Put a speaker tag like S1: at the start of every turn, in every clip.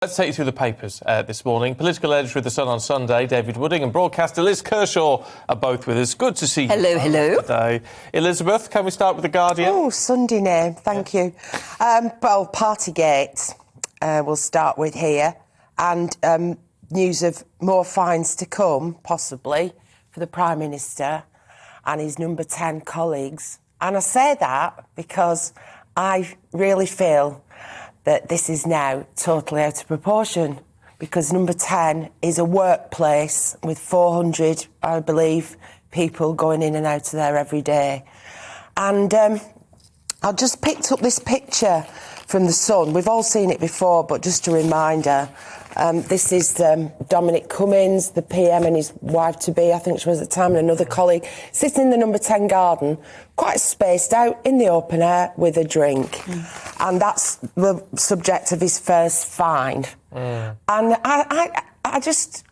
S1: Let's take you through the papers this morning. Political editor of The Sun on Sunday, David Wooding, and broadcaster Liz Kershaw are both with us. Good to see you.
S2: Hello.
S1: Today. Elizabeth, can we start with The Guardian?
S3: Oh, Sunday name, thank you. Well, Partygate we'll start with here. And news of more fines to come, possibly, for the Prime Minister and his number 10 colleagues. And I say that because I really feel that this is now totally out of proportion, because number 10 is a workplace with 400, I believe, people going in and out of there every day. And I just picked up this picture from The Sun. We've all seen it before, but just a reminder. This is Dominic Cummings, the PM, and his wife-to-be, I think she was at the time, and another colleague, sitting in the number 10 garden, quite spaced out in the open air with a drink. And that's the subject of his first fine. And I just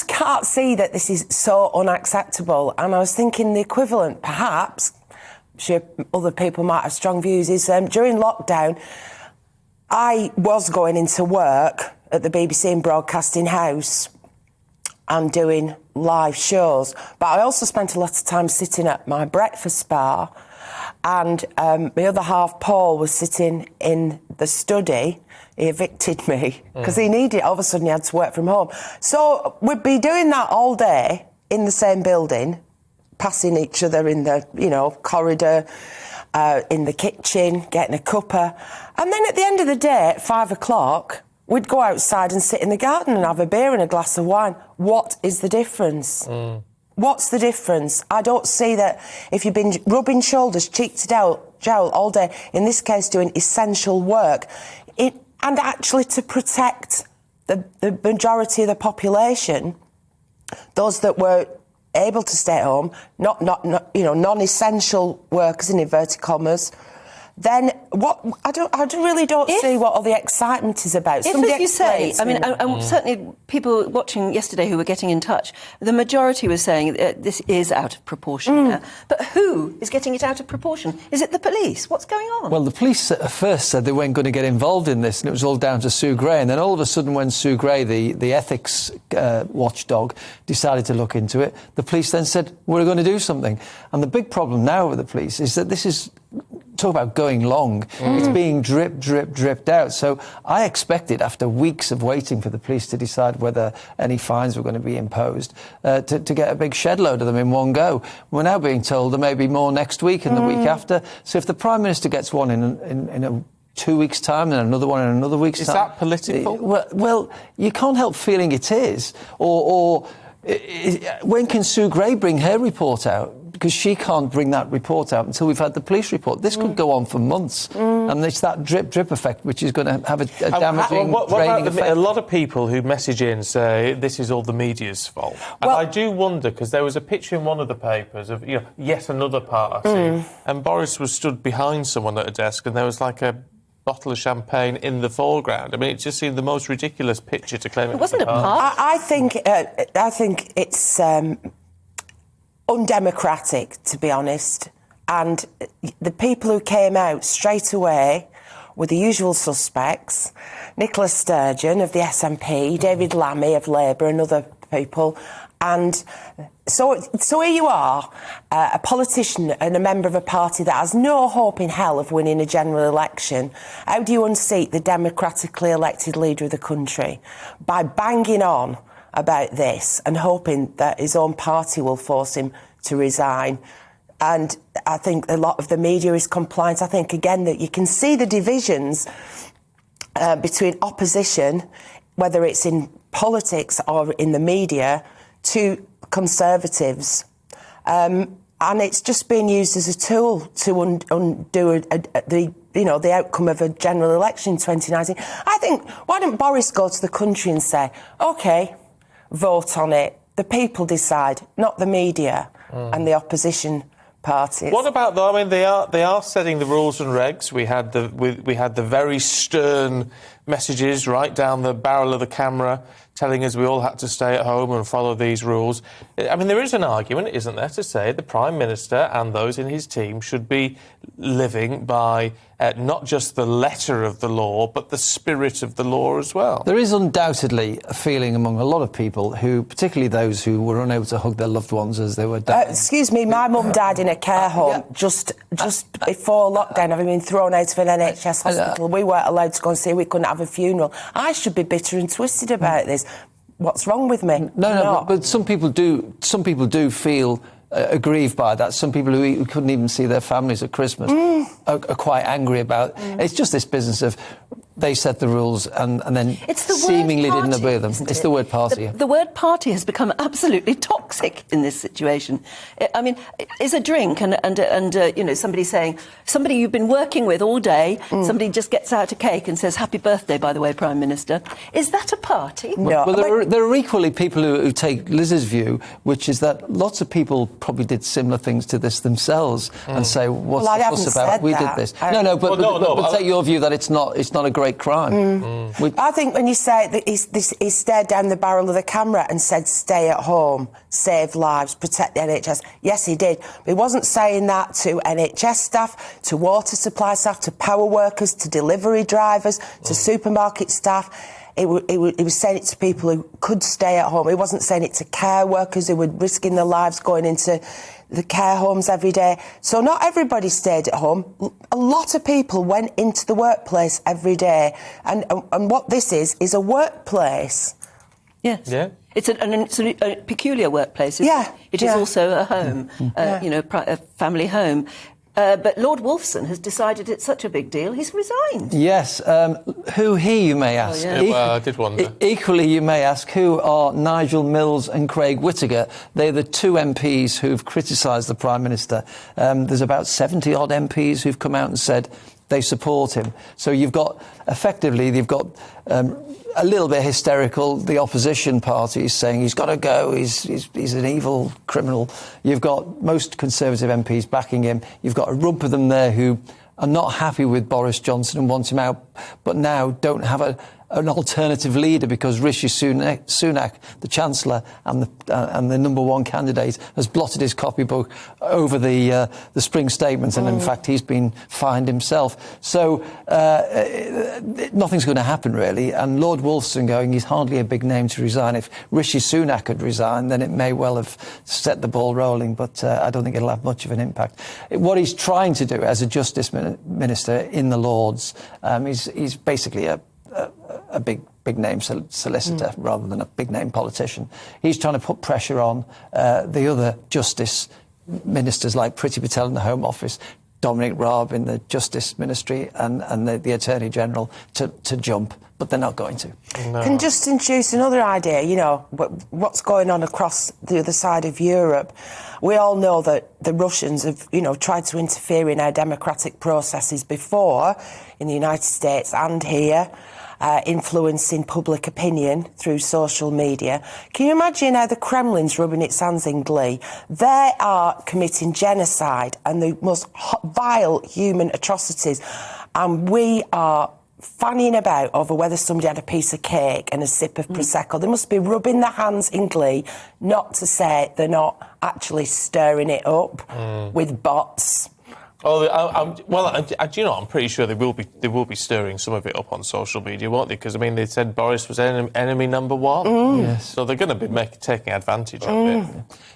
S3: can't see that this is so unacceptable. And I was thinking the equivalent, perhaps, I'm sure other people might have strong views, is during lockdown, I was going into work at the BBC and Broadcasting House and doing live shows, but I also spent a lot of time sitting at my breakfast bar, and my other half, Paul, was sitting in the study. He evicted me because he needed it. All of a sudden he had to work from home. So we'd be doing that all day in the same building, passing each other in the, corridor, in the kitchen, getting a cuppa. And then at the end of the day, at 5 o'clock, we'd go outside and sit in the garden and have a beer and a glass of wine. What is the difference? What's the difference? I don't see that if you've been rubbing shoulders, cheek to jowl all day, in this case doing essential work, and actually to protect the majority of the population, those that were able to stay at home, not non-essential workers in inverted commas, then what? I really don't see what all the excitement is about.
S2: If, as you say, and certainly people watching yesterday who were getting in touch, the majority was saying this is out of proportion now. But who is getting it out of proportion? Is it the police? What's going on?
S4: Well, the police at first said they weren't going to get involved in this, and it was all down to Sue Gray. And then all of a sudden, when Sue Gray, the ethics watchdog, decided to look into it, the police then said, we're going to do something. And the big problem now with the police is that this is... Talk about going long. It's being dripped out. So I expected, after weeks of waiting for the police to decide whether any fines were going to be imposed, to get a big shed load of them in one go. We're now being told there may be more next week and the week after. So if the Prime Minister gets one in a 2 weeks' time and another one in another week's time...
S1: Is that political?
S4: Well, you can't help feeling it is. Or when can Sue Gray bring her report out? Because she can't bring that report out until we've had the police report. This could go on for months. And it's that drip effect which is going to have a damaging, draining effect.
S1: A lot of people who message in say this is all the media's fault. And I do wonder, because there was a picture in one of the papers of yet another party, and Boris was stood behind someone at a desk, and there was like a bottle of champagne in the foreground. I mean, it just seemed the most ridiculous picture to claim it
S2: wasn't a party.
S3: I think it's undemocratic, to be honest. And the people who came out straight away were the usual suspects: Nicola Sturgeon of the SNP, David Lammy of Labour, and other people. And so here you are, a politician and a member of a party that has no hope in hell of winning a general election. How do you unseat the democratically elected leader of the country? By banging on about this and hoping that his own party will force him to resign. And I think a lot of the media is compliant. I think, again, that you can see the divisions between opposition, whether it's in politics or in the media, to Conservatives. And it's just being used as a tool to undo the outcome of a general election in 2019. I think, why don't Boris go to the country and say, OK, vote on it, the people decide, not the media and the opposition parties.
S1: What about though? I mean, they are setting the rules and regs. We had the very stern messages right down the barrel of the camera telling us we all had to stay at home and follow these rules. I mean, there is an argument, isn't there, to say the Prime Minister and those in his team should be living by not just the letter of the law, but the spirit of the law as well.
S4: There is undoubtedly a feeling among a lot of people who, particularly those who were unable to hug their loved ones as they were dying.
S3: Excuse me, my mum died in a care home just before lockdown, having been thrown out of an NHS hospital. We weren't allowed to go and see her. We couldn't have a funeral. I should be bitter and twisted about this. What's wrong with me?
S4: No, but some people do. Some people do feel aggrieved by that. Some people who couldn't even see their families at Christmas are quite angry about. It's just this business of they set the rules and then seemingly didn't obey them. It's the word party.
S2: The word party has become absolutely toxic in this situation. I mean, is a drink and somebody you've been working with all day, somebody just gets out a cake and says, "Happy birthday, by the way, Prime Minister." Is that a party?
S3: No.
S4: Well, there are equally people who take Liz's view, which is that lots of people probably did similar things to this themselves and say, "What's the fuss about? We did this." But take your view that it's not a great crime.
S3: I think when you say that he stared down the barrel of the camera and said, "Stay at home, save lives, protect the NHS." Yes, he did. But he wasn't saying that to NHS staff, to water supply staff, to power workers, to delivery drivers, to supermarket staff. He was saying it to people who could stay at home. He wasn't saying it to care workers who were risking their lives going into the care homes every day. So not everybody stayed at home. A lot of people went into the workplace every day. And what this is a workplace.
S2: Yes. Yeah. It's a peculiar workplace. It is also a home, a family home. But Lord Wolfson has decided it's such a big deal, he's resigned.
S4: Yes. Who he, you may ask.
S1: Well, I did wonder.
S4: Equally, you may ask, who are Nigel Mills and Craig Whittaker? They're the two MPs who've criticised the Prime Minister. There's about 70-odd MPs who've come out and said they support him. So you've got a little bit hysterical, the opposition party is saying he's got to go, he's an evil criminal. You've got most Conservative MPs backing him. You've got a rump of them there who are not happy with Boris Johnson and want him out, but now don't have an alternative leader because Rishi Sunak, the Chancellor and the number one candidate, has blotted his copybook over the spring statement, and in fact he's been fined himself. So nothing's going to happen really. And Lord Wolfson going, he's hardly a big name to resign. If Rishi Sunak had resigned, then it may well have set the ball rolling, but I don't think it'll have much of an impact. What he's trying to do as a Justice Minister in the Lords, he's basically a big name solicitor rather than a big name politician. He's trying to put pressure on the other justice ministers like Priti Patel in the Home Office, Dominic Raab in the Justice Ministry and the Attorney General to jump, but they're not going to.
S3: No. Can just introduce another idea, what's going on across the other side of Europe. We all know that the Russians have, tried to interfere in our democratic processes before in the United States and here. Influencing public opinion through social media. Can you imagine how the Kremlin's rubbing its hands in glee? They are committing genocide and the most vile human atrocities, and we are fanning about over whether somebody had a piece of cake and a sip of Prosecco. They must be rubbing their hands in glee, not to say they're not actually stirring it up with bots.
S1: Oh, I'm pretty sure they will be stirring some of it up on social media, won't they? Because they said Boris was enemy number one.
S4: Yes.
S1: So they're going to be taking advantage of it.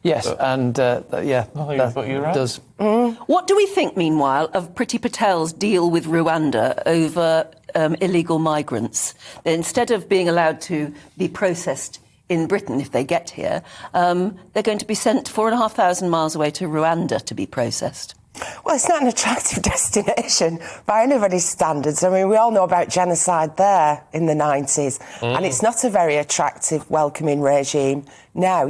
S4: Yes, but,
S1: but you're right.
S4: Does.
S2: What do we think, meanwhile, of Priti Patel's deal with Rwanda over illegal migrants? Instead of being allowed to be processed in Britain if they get here, they're going to be sent 4,500 miles away to Rwanda to be processed.
S3: Well, it's not an attractive destination by anybody's standards. We all know about genocide there in the 90s, and it's not a very attractive, welcoming regime now,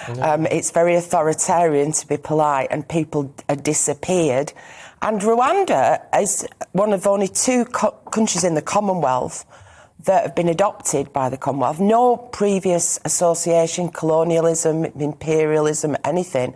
S3: It's very authoritarian, to be polite, and people are disappeared. And Rwanda is one of only two countries in the Commonwealth that have been adopted by the Commonwealth. No previous association, colonialism, imperialism, anything.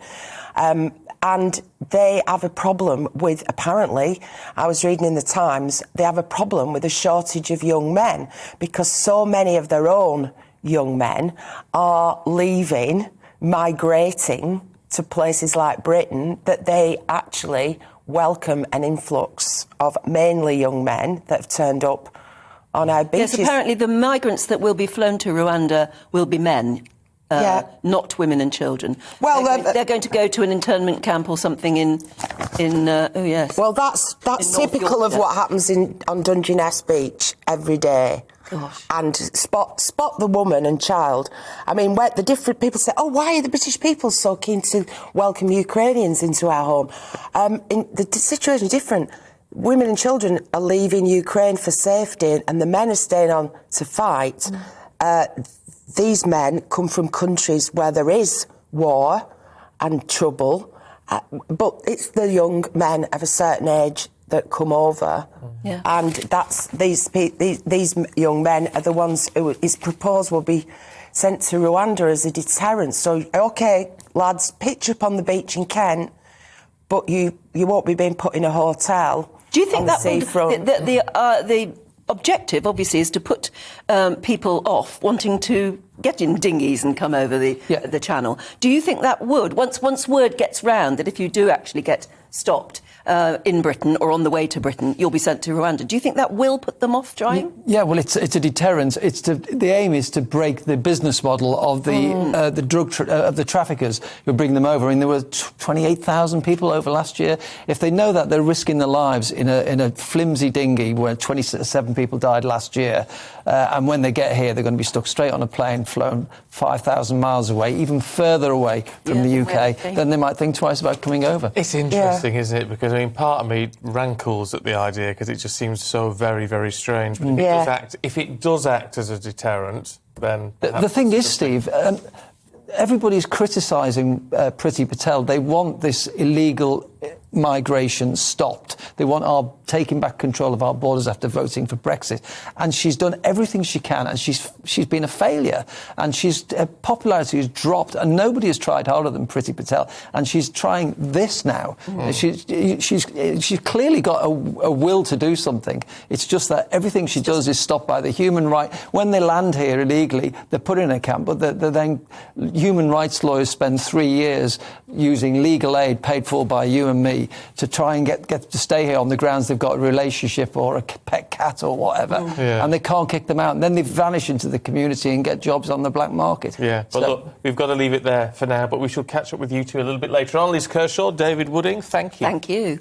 S3: And they have a problem with, apparently, I was reading in the Times, they have a problem with a shortage of young men because so many of their own young men are leaving, migrating to places like Britain, that they actually welcome an influx of mainly young men that have turned up on our beaches.
S2: Yes, apparently the migrants that will be flown to Rwanda will be men. Not women and children.
S3: Well,
S2: they're going to go to an internment camp or something in oh yes.
S3: Well, that's typical of what happens on Dungeness Beach every day.
S2: Gosh.
S3: And spot the woman and child. I mean, where the different people say, "Oh, why are the British people so keen to welcome Ukrainians into our home?" The situation is different. Women and children are leaving Ukraine for safety, and the men are staying on to fight. These men come from countries where there is war and trouble, but it's the young men of a certain age that come over.
S2: Yeah.
S3: And that's these young men are the ones who is proposed will be sent to Rwanda as a deterrent. So, OK, lads, pitch up on the beach in Kent, but you won't be being put in a hotel.
S2: Do you think
S3: on
S2: that
S3: the seafront.
S2: the objective, obviously, is to put people off wanting to get in dinghies and come over the channel? Do you think that would, once word gets round that if you do actually get stopped in Britain or on the way to Britain, you'll be sent to Rwanda, do you think that will put them off trying?
S4: Yeah, well, it's a deterrent. The aim is to break the business model of the of the traffickers who bring them over. I mean, there were 28,000 people over last year. If they know that they're risking their lives in a flimsy dinghy where 27 people died last year, and when they get here, they're going to be stuck straight on a plane, flown 5,000 miles away, even further away from the UK, then they might think twice about coming over.
S1: It's interesting, isn't it? Because, I mean, part of me rankles at the idea because it just seems so very, very strange. But if it does act as a deterrent, then...
S4: The thing is, Steve, everybody's criticising Priti Patel. They want this illegal migration stopped. They want our taking back control of our borders after voting for Brexit. And she's done everything she can, and she's been a failure. And her popularity has dropped, and nobody has tried harder than Priti Patel. And she's trying this now. She's clearly got a will to do something. It's just that everything she does is stopped by the human right. When they land here illegally, they're put in a camp, but then human rights lawyers spend 3 years using legal aid paid for by you and me to try and get to stay here on the grounds they've got a relationship or a pet cat or whatever, and they can't kick them out, and then they vanish into the community and get jobs on the black market.
S1: Yeah, but look, we've got to leave it there for now, but we shall catch up with you two a little bit later on. Liz Kershaw, David Wooding, thank you.
S2: Thank you.